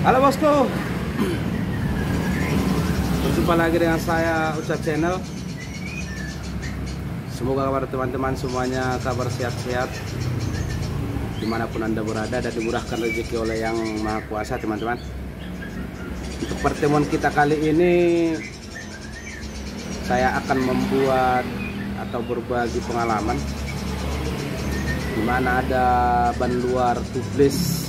Halo bosku, berjumpa lagi dengan saya Ucap Channel. Semoga kabar teman-teman semuanya kabar sehat-sehat dimanapun anda berada dan dimurahkan rezeki oleh yang Maha Kuasa teman-teman. Untuk pertemuan kita kali ini saya akan membuat atau berbagi pengalaman di mana ada ban luar tubeless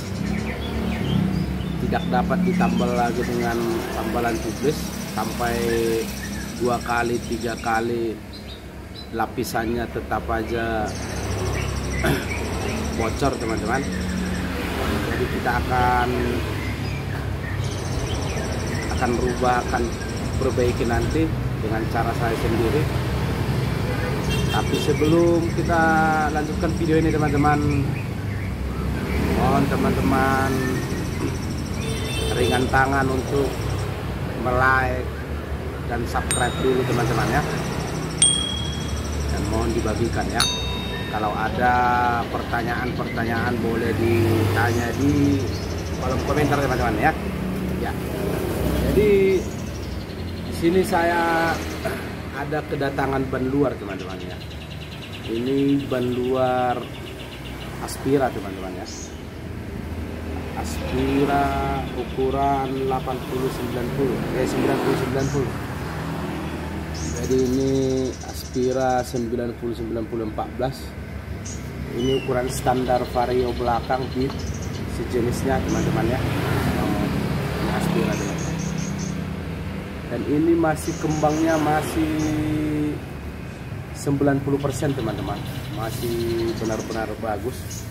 tidak dapat ditambal lagi dengan tambalan tubeless sampai 2 kali 3 kali lapisannya tetap aja bocor teman-teman. Jadi kita akan akan perbaiki nanti dengan cara saya sendiri. Tapi sebelum kita lanjutkan video ini teman-teman, mohon teman-teman ringan tangan untuk like dan subscribe dulu teman-teman ya, dan mohon dibagikan ya. Kalau ada pertanyaan-pertanyaan boleh ditanya di kolom komentar teman-teman ya. Ya. Jadi di sini saya ada kedatangan ban luar teman-teman ya. Ini ban luar Aspira teman-teman ya. Aspira ukuran 80-90 ya 90-90. Jadi ini Aspira 90-90-14. Ini ukuran standar vario belakang di sejenisnya teman-teman ya. Ini Aspira teman-teman. Dan ini masih kembangnya masih 90% teman-teman. Masih benar-benar bagus.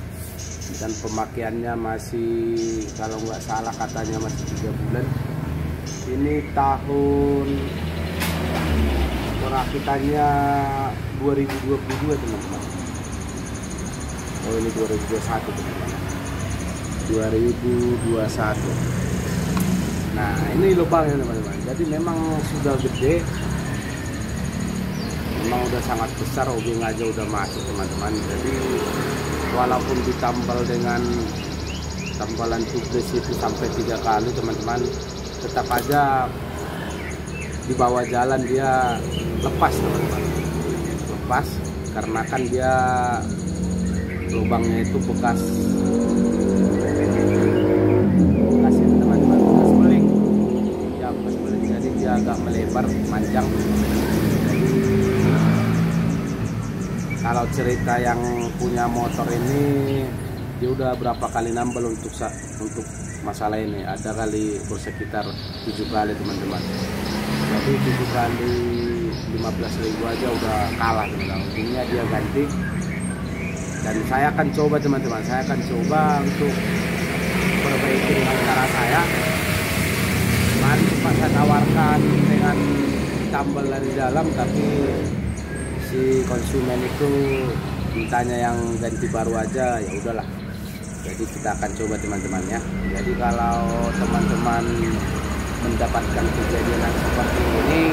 Dan pemakaiannya masih, kalau nggak salah katanya masih 3 bulan. Ini tahun perakitannya 2022 teman-teman. Oh ini 2021 teman-teman, 2021. Nah ini lubangnya teman-teman. Jadi memang sudah gede, memang udah sangat besar, obeng aja udah masuk teman-teman. Jadi walaupun ditambal dengan tambalan tubeless itu sampai 3 kali teman-teman, tetap aja di bawah jalan dia lepas teman-teman. Lepas karena kan dia lubangnya itu bekas ini teman-teman, bekas beling ya, bekas beling. Jadi dia agak melebar, panjang. Kalau cerita yang punya motor ini, dia udah berapa kali nambal untuk masalah ini. Ada kali bersekitar 7 kali teman-teman. Jadi 7 kali 15.000 aja udah kalah teman-teman. Ujungnya dia ganti. Dan saya akan coba teman-teman, saya akan coba untuk perbaiki dengan cara saya. Kemarin sempat saya tawarkan dengan tambal dari dalam, tapi si konsumen itu mintanya yang ganti baru aja, ya udahlah. Jadi kita akan coba teman-teman ya. Jadi kalau teman-teman mendapatkan kejadian yang seperti ini,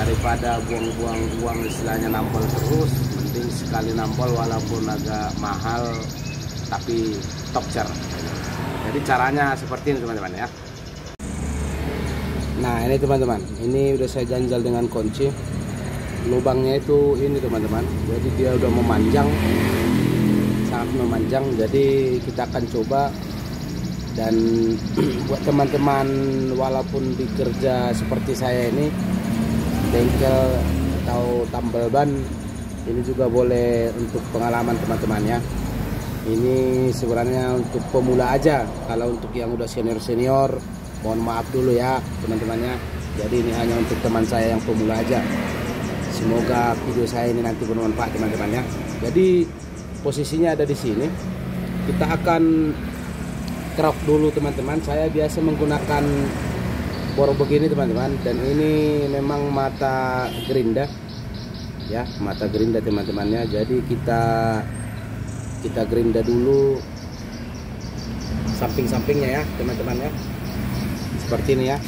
daripada buang-buang uang istilahnya nampol terus, mending sekali nampol walaupun agak mahal tapi top car. Jadi caranya seperti ini teman-teman ya. Nah ini teman-teman, ini udah saya ganjal dengan kunci. Lubangnya itu ini teman-teman, jadi dia udah memanjang, sangat memanjang. Jadi kita akan coba. Dan buat teman-teman walaupun dikerja seperti saya ini, bengkel atau tambal ban, ini juga boleh untuk pengalaman teman-teman ya. Ini sebenarnya untuk pemula aja. Kalau untuk yang udah senior-senior, mohon maaf dulu ya teman-temannya. Jadi ini hanya untuk teman saya yang pemula aja. Semoga video saya ini nanti bermanfaat teman-teman ya. Jadi posisinya ada di sini. Kita akan kerok dulu teman-teman. Saya biasa menggunakan bor begini teman-teman. Dan ini memang mata gerinda ya, mata gerinda teman-temannya. Jadi kita gerinda dulu samping-sampingnya ya teman-teman ya, seperti ini ya.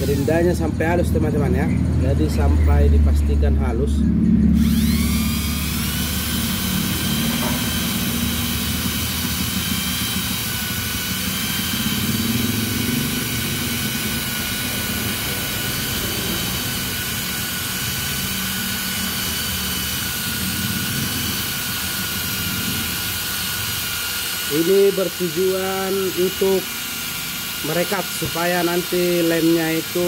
gerindanya sampai halus teman-teman ya, jadi sampai dipastikan halus. Ini bertujuan untuk merekat supaya nanti lemnya itu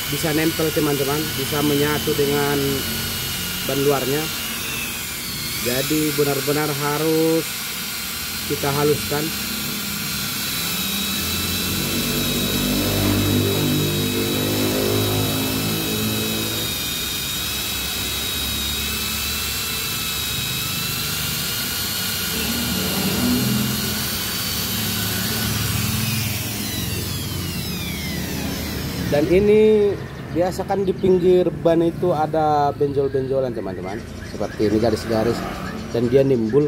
bisa nempel teman-teman, bisa menyatu dengan ban luarnya. Jadi benar-benar harus kita haluskan. Dan ini biasakan di pinggir ban itu ada benjol-benjolan teman-teman, seperti ini garis-garis, dan dia nimbul.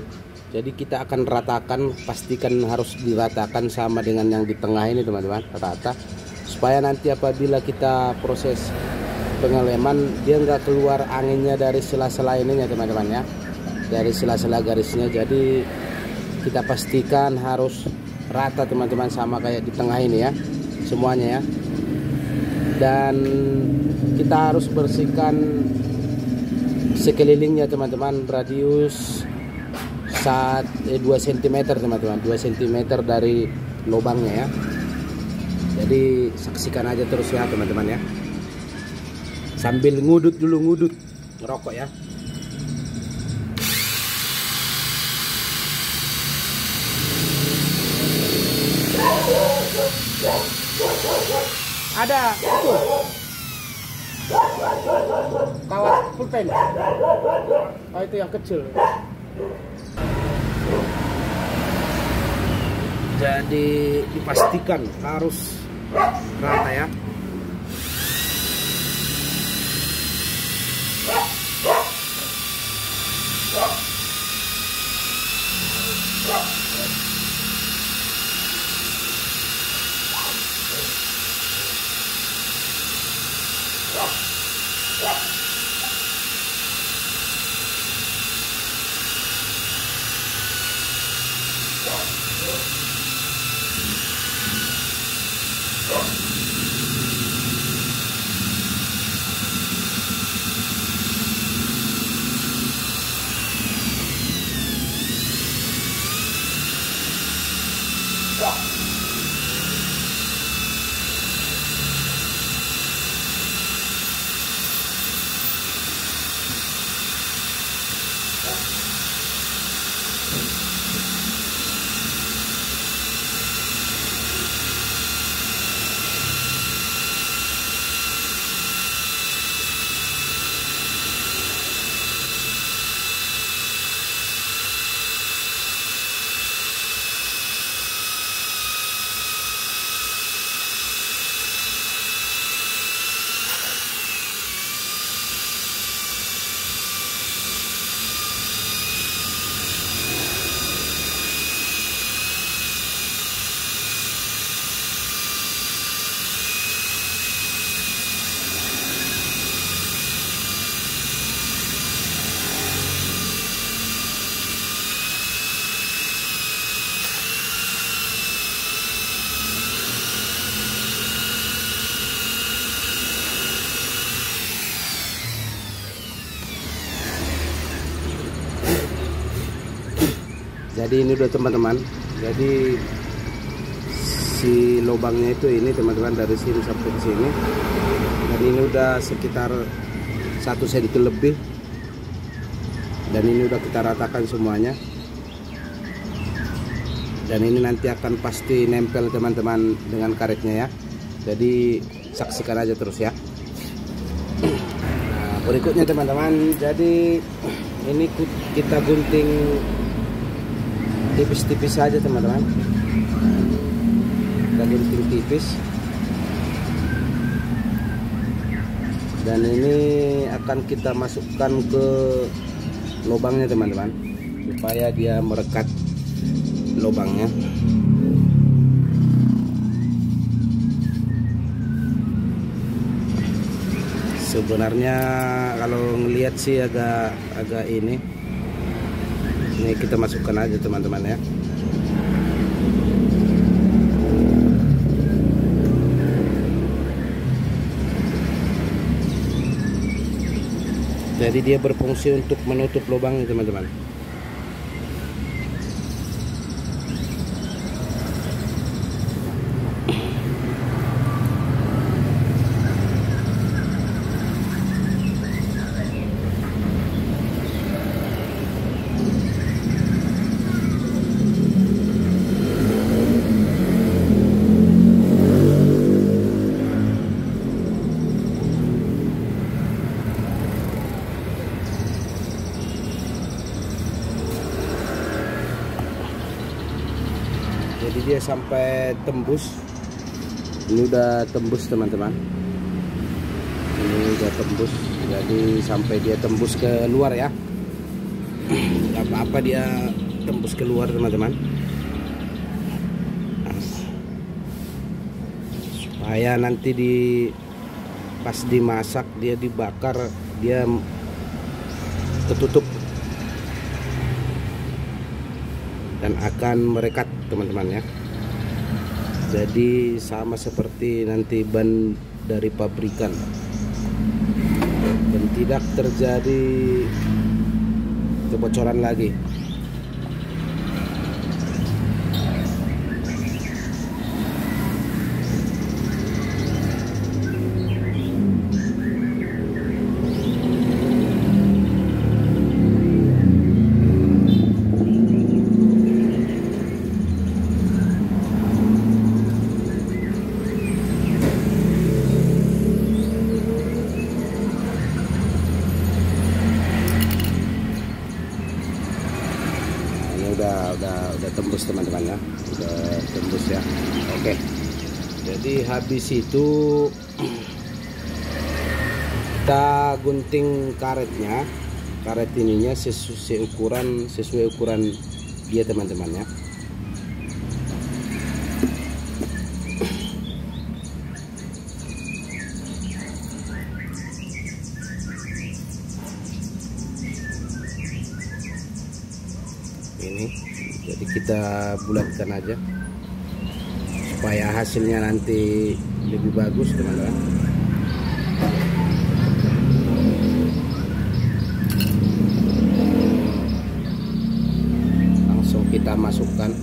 Jadi kita akan ratakan, pastikan harus diratakan sama dengan yang di tengah ini teman-teman, rata, supaya nanti apabila kita proses pengeleman dia nggak keluar anginnya dari sela-sela ininya teman-teman ya, dari sela-sela garisnya. Jadi kita pastikan harus rata teman-teman, sama kayak di tengah ini ya, semuanya ya. Dan kita harus bersihkan sekelilingnya teman-teman, radius 2 cm teman-teman, 2 cm dari lubangnya ya. Jadi saksikan aja terus ya teman-teman ya, sambil ngudut dulu, ngudut ngerokok ya. Ada itu kawat pulpen. Oh itu yang kecil. Jadi dipastikan harus rata ya. Jadi ini udah teman-teman, jadi si lubangnya itu ini teman-teman, dari sini sampai ke sini, dan ini udah sekitar 1 cm lebih, dan ini udah kita ratakan semuanya, dan ini nanti akan pasti nempel teman-teman dengan karetnya ya. Jadi saksikan aja terus ya. Nah, berikutnya teman-teman, jadi ini kita gunting tipis-tipis saja teman-teman, kita gunting tipis, dan ini akan kita masukkan ke lubangnya teman-teman, supaya dia merekat lubangnya. sebenarnya kalau ngelihat sih agak ini kita masukkan aja teman-teman ya. Jadi dia berfungsi untuk menutup lubang teman-teman. Jadi dia sampai tembus. Ini udah tembus teman-teman. Ini udah tembus. Jadi sampai dia tembus ke luar ya. Gak apa-apa dia tembus ke luar teman-teman. Supaya nanti pas dimasak dia dibakar dia ketutup dan akan merekat teman-teman ya. Jadi sama seperti nanti ban dari pabrikan dan tidak terjadi kebocoran lagi. Udah tembus teman-teman ya, udah tembus ya. Oke, jadi habis itu kita gunting karetnya, karet ininya sesuai ukuran dia teman-teman ya. Ini jadi kita bulatkan aja supaya hasilnya nanti lebih bagus teman-teman. Langsung kita masukkan,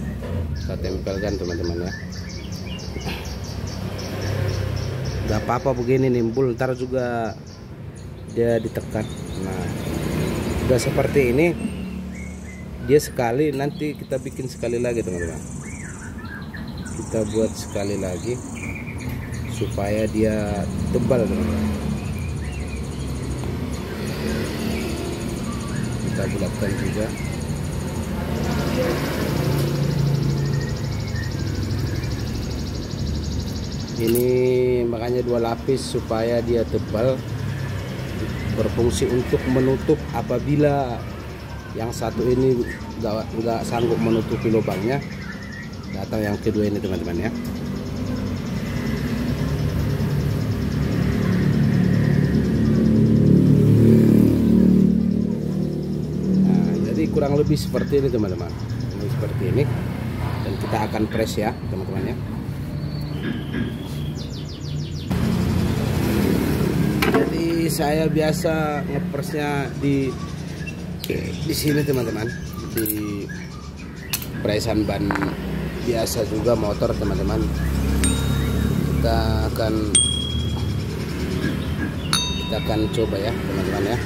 kita tempelkan teman-teman ya. Gak apa-apa begini nimbul, ntar juga dia ditekan. Nah udah seperti ini dia sekali, nanti kita bikin sekali lagi teman-teman. Kita buat sekali lagi supaya dia tebal teman-teman. Kita bulatkan juga. Ini makanya 2 lapis supaya dia tebal, berfungsi untuk menutup apabila yang satu ini nggak sanggup menutupi lubangnya, datang yang kedua ini teman-teman ya. Nah, jadi kurang lebih seperti ini teman-teman. Ini seperti ini, dan kita akan press ya teman-teman ya. Jadi saya biasa ngepresnya di sini teman-teman, di presan ban biasa juga motor teman-teman. Kita akan coba ya teman-teman ya.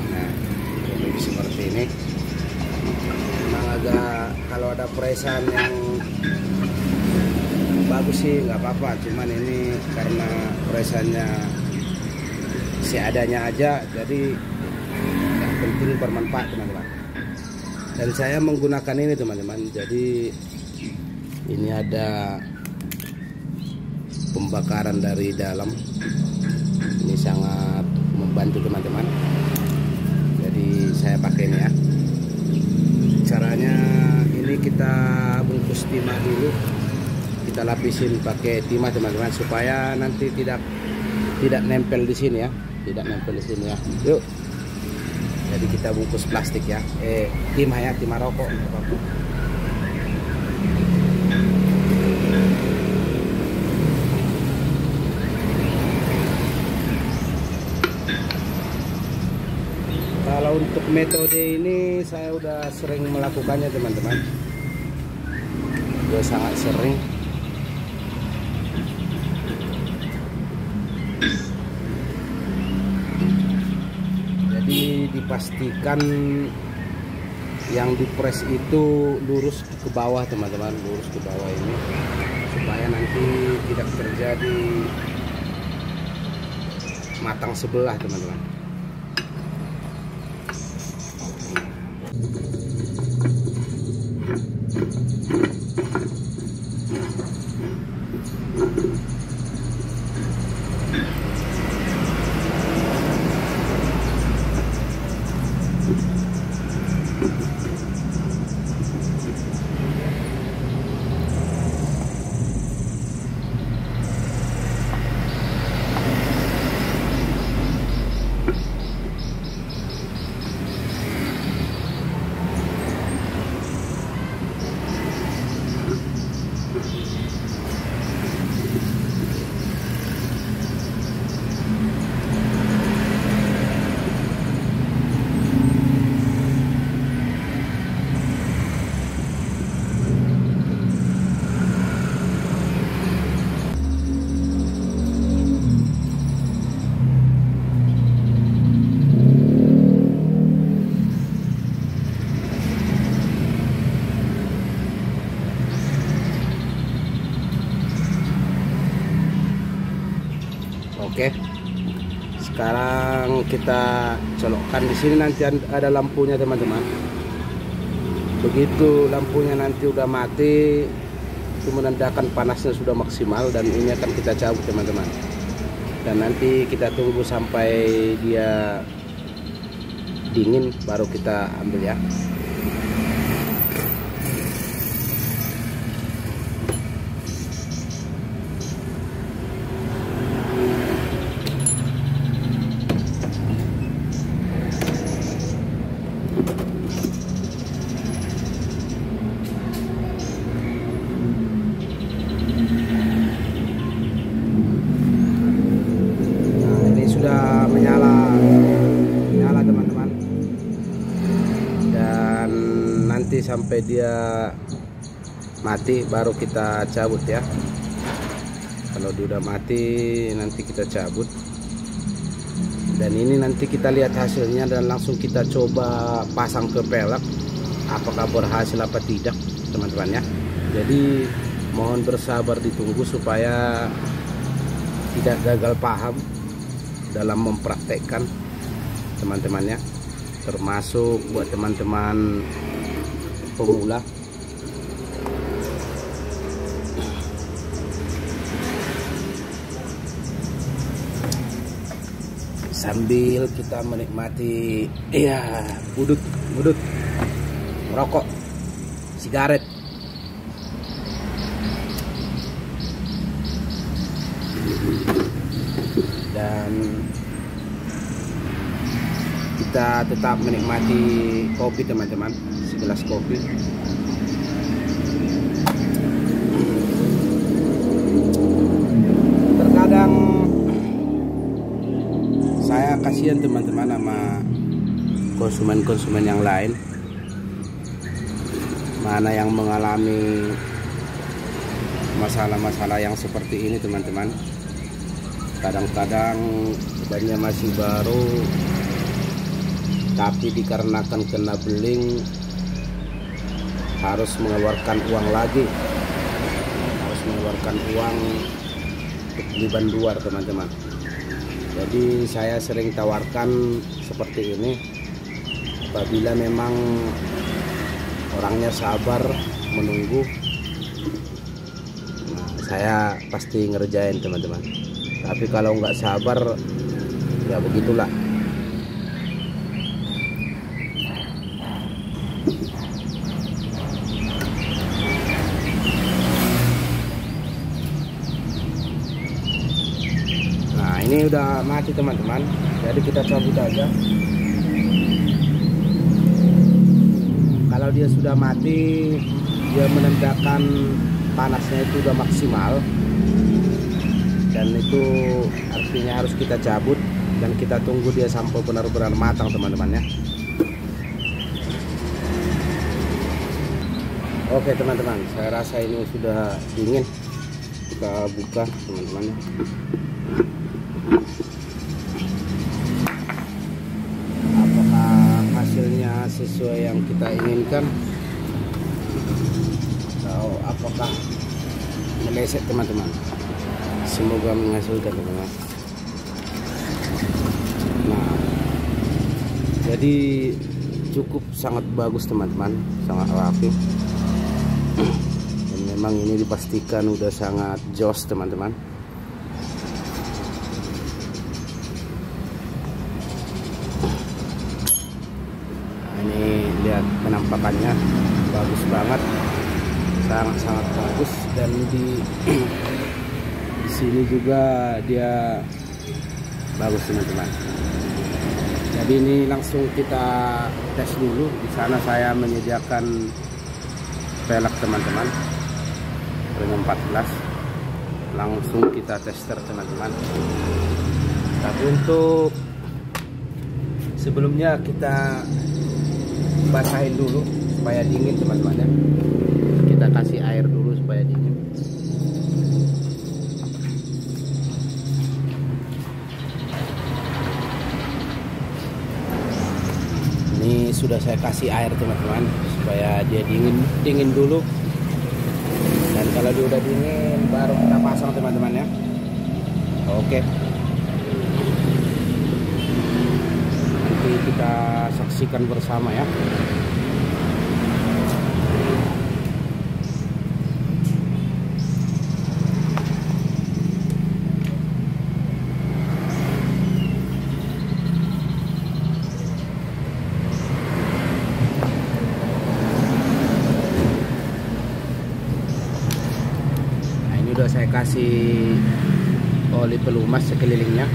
Nah ini seperti ini. Memang agak, kalau ada presan yang bagus sih nggak apa-apa, cuman ini karena presannya seadanya aja, jadi yang penting bermanfaat teman-teman. Dan saya menggunakan ini teman-teman, jadi ini ada pembakaran dari dalam, ini sangat membantu teman-teman. Jadi saya pakai ini ya. Caranya ini kita bungkus timah dulu, kita lapisin pakai timah teman-teman, supaya nanti tidak nempel di sini ya, tidak nempel di sini ya. Yuk, jadi kita bungkus plastik ya, timah ya, timah rokok. Kalau untuk metode ini saya udah sering melakukannya teman-teman, udah sangat sering. Jadi dipastikan yang dipres itu lurus ke bawah teman-teman, lurus ke bawah ini, supaya nanti tidak terjadi matang sebelah teman-teman. Oke, sekarang kita colokkan di sini, nanti ada lampunya teman-teman. Begitu lampunya nanti udah mati, itu menandakan panasnya sudah maksimal, dan ini akan kita cabut teman-teman. Dan nanti kita tunggu sampai dia dingin, baru kita ambil ya. Menyala teman-teman, dan nanti sampai dia mati baru kita cabut ya. Kalau dia udah mati nanti kita cabut, dan ini nanti kita lihat hasilnya dan langsung kita coba pasang ke pelek, apakah berhasil apa tidak teman-teman ya. Jadi mohon bersabar, ditunggu supaya tidak gagal paham dalam mempraktekkan teman-temannya, termasuk buat teman-teman pemula. Sambil kita menikmati ya budut merokok sigaret. Dan kita tetap menikmati kopi teman-teman, segelas kopi. Terkadang saya kasihan teman-teman sama konsumen-konsumen yang lain, mana yang mengalami masalah-masalah yang seperti ini teman-teman. Kadang-kadang bannya masih baru, tapi dikarenakan kena beling harus mengeluarkan uang lagi, harus mengeluarkan uang untuk beli ban luar teman-teman. Jadi saya sering tawarkan seperti ini, apabila memang orangnya sabar menunggu, nah, saya pasti ngerjain teman-teman. Tapi kalau nggak sabar, ya begitulah. ini udah mati teman-teman, jadi kita cabut aja. Kalau dia sudah mati, dia menandakan panasnya itu udah maksimal, dan itu artinya harus kita cabut dan kita tunggu dia sampai benar-benar matang teman-teman ya. Oke teman-teman, saya rasa ini sudah dingin. Kita buka teman-teman. Apakah hasilnya sesuai yang kita inginkan? Atau apakah meleset teman-teman? Semoga menghasilkan teman-teman. Nah, jadi cukup sangat bagus teman-teman, sangat rapi. Dan memang ini dipastikan udah sangat jos teman-teman. Nah, ini lihat penampakannya bagus banget, sangat-sangat bagus. Dan di sini juga dia bagus teman-teman. Jadi ini langsung kita tes dulu. Di sana saya menyediakan pelek teman-teman, premium 14. Langsung kita tester teman-teman. Tapi untuk sebelumnya kita basahin dulu supaya dingin teman-teman ya. Kita kasih air dulu supaya dingin. Ini sudah saya kasih air teman-teman supaya dia dingin dulu. Dan kalau dia udah dingin baru kita pasang teman-teman ya. Oke. Nanti kita saksikan bersama ya. Udah saya kasih oli pelumas sekelilingnya.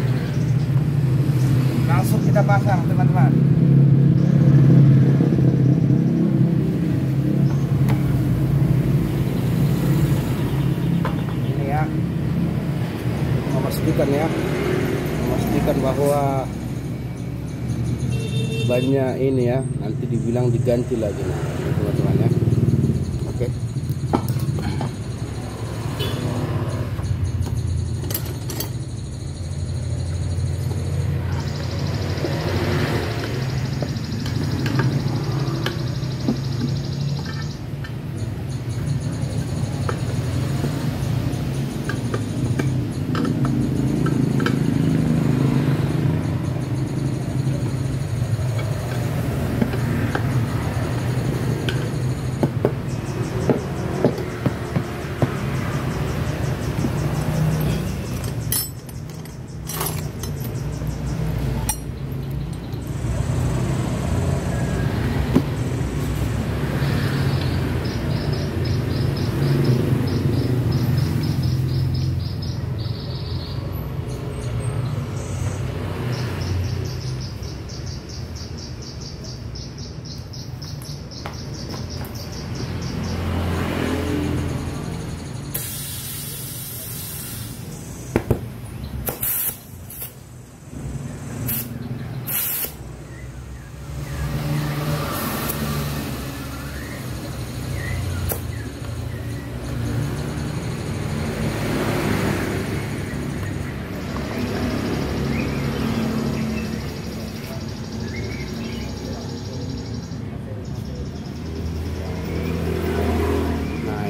Langsung kita pasang teman-teman. Ini ya, memastikan bahwa banyak ini ya, nanti dibilang diganti lagi nah teman-teman ya. Oke.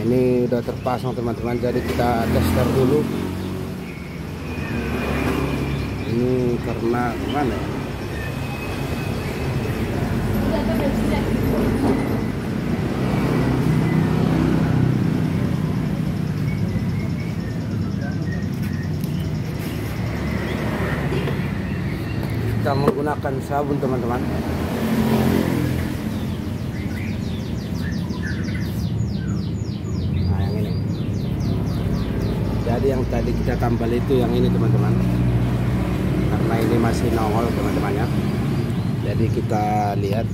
Ini udah terpasang teman-teman, jadi kita tester dulu. Ini karena mana ya? Kita menggunakan sabun teman-teman. Jadi yang tadi kita tambal itu yang ini teman-teman. karena ini masih nongol teman-teman ya. Jadi kita lihat.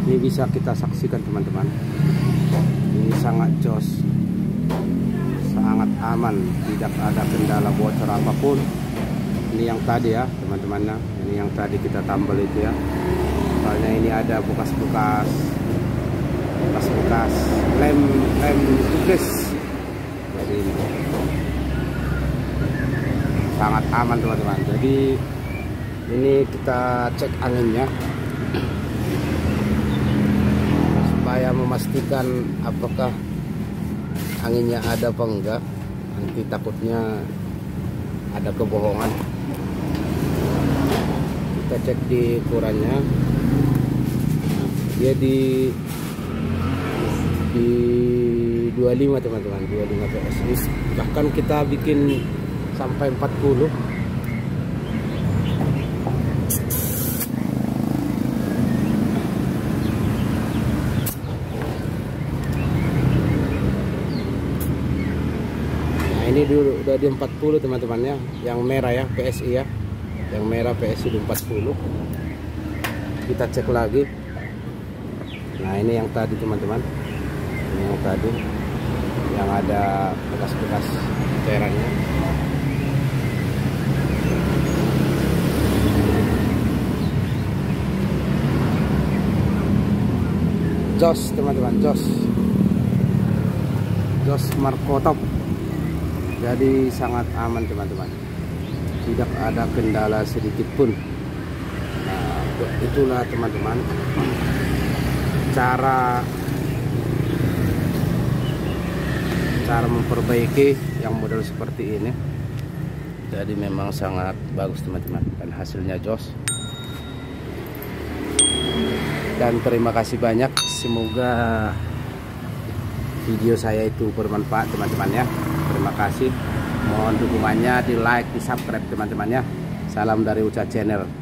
Ini bisa kita saksikan teman-teman. Ini sangat jos, sangat aman, tidak ada kendala bocor apapun. Ini yang tadi ya teman-teman, ini yang tadi kita tambal itu ya. Soalnya ini ada bekas-bekas lem tubles. Jadi ini sangat aman teman-teman. Jadi ini kita cek anginnya supaya memastikan apakah anginnya ada apa enggak. Nanti takutnya ada kebohongan. Kita cek di ukurannya, dia di 25 teman-teman, 25 PSI. Bahkan kita bikin sampai 40. Ini udah di 40 teman-teman ya, yang merah ya PSI ya, yang merah PSI di 40. Kita cek lagi. Nah ini yang tadi teman-teman, ini yang tadi yang ada bekas-bekas cairannya. Jos teman-teman, jos Marco Top. Jadi sangat aman teman-teman, tidak ada kendala sedikit pun. Nah, itulah teman-teman cara memperbaiki yang model seperti ini. Jadi memang sangat bagus teman-teman, dan hasilnya jos. Dan terima kasih banyak, semoga video saya itu bermanfaat teman-teman ya. Terima kasih, mohon dukungannya, di like, di subscribe teman-teman ya. Salam dari Uca Channel.